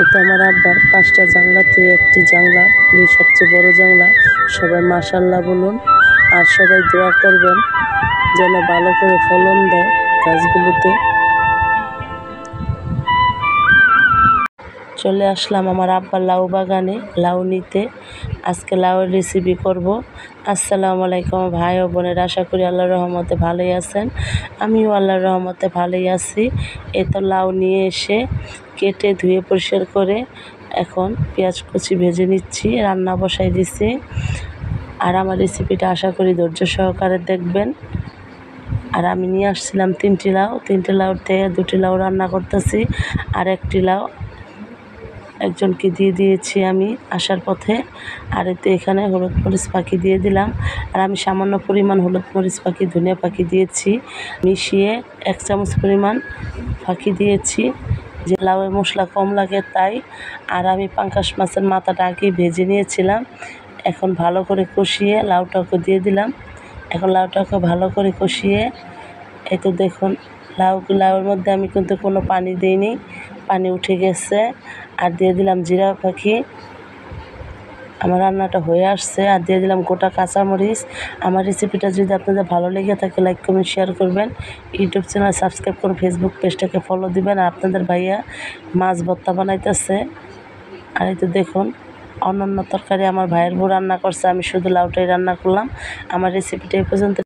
এটা আমার আব্বার 5টা জানলাতে একটি জানলা, সবচেয়ে বড় জানলা। সবাই মাশাআল্লাহ বলুন, আর সবাই দোয়া করবেন যেন ভালো করে ফলন দেয় গাছগুলোতে। চলে আসলাম আমার আব্বার লাউ বাগানে লাউ নিতে। আজকে লাউয়ের রেসিপি করব। আসসালামু আলাইকুম ভাই ও বোনেরা, আশা করি আল্লাহর রহমতে ভালোই আছেন। আমিও আল্লাহর রহমতে ভালোই আছি। এই তো লাউ নিয়ে এসে কেটে ধুয়ে পরিষ্কার করে এখন পেঁয়াজ কুচি ভেজে নিচ্ছি, রান্না বসাই দিচ্ছি। আর আমার রেসিপিটা আশা করি ধৈর্য সহকারে দেখবেন। আর আমি নিয়ে আসছিলাম 3টি লাউ, 3টি লাউতে 2টি লাউ রান্না করতেছি, আর একটি লাউ একজনকে দিয়ে দিয়েছি আমি আসার পথে। আর এতে এখানে হলুদ মরিচ পাখি দিয়ে দিলাম, আর আমি সামান্য পরিমাণ হলুদ মরিচ পাখি ধনিয়া পাখি দিয়েছি, মিশিয়ে 1 চামচ পরিমাণ পাখি দিয়েছি, যে লাউয়ে মশলা কম লাগে তাই। আর আমি পাঙ্গাস মাছের মাথাটা আগে ভেজে নিয়েছিলাম। এখন ভালো করে কষিয়ে লাউটাকে দিয়ে দিলাম। এখন লাউটাকে ভালো করে কষিয়ে এই তো দেখুন লাউয়ের মধ্যে আমি কিন্তু কোনো পানি দিইনি, পানি উঠে গেছে। আর দিয়ে দিলাম জিরা পাখি। আমার রান্নাটা হয়ে আসছে। আর দিয়ে দিলাম গোটা কাঁচামরিচ। আমার রেসিপিটা যদি আপনাদের ভালো লেগে থাকে লাইক কমেন্ট শেয়ার করবেন, ইউটিউব চ্যানেল সাবস্ক্রাইব করুন, ফেসবুক পেজটাকে ফলো দিবেন। আর আপনাদের ভাইয়া মাছ ভর্তা বানাইতেছে। আর এই তো দেখুন অন্যান্য তরকারি আমার ভাইয়ের বউ রান্না করছে, আমি শুধু লাউটাই রান্না করলাম। আমার রেসিপিটা এই পর্যন্ত।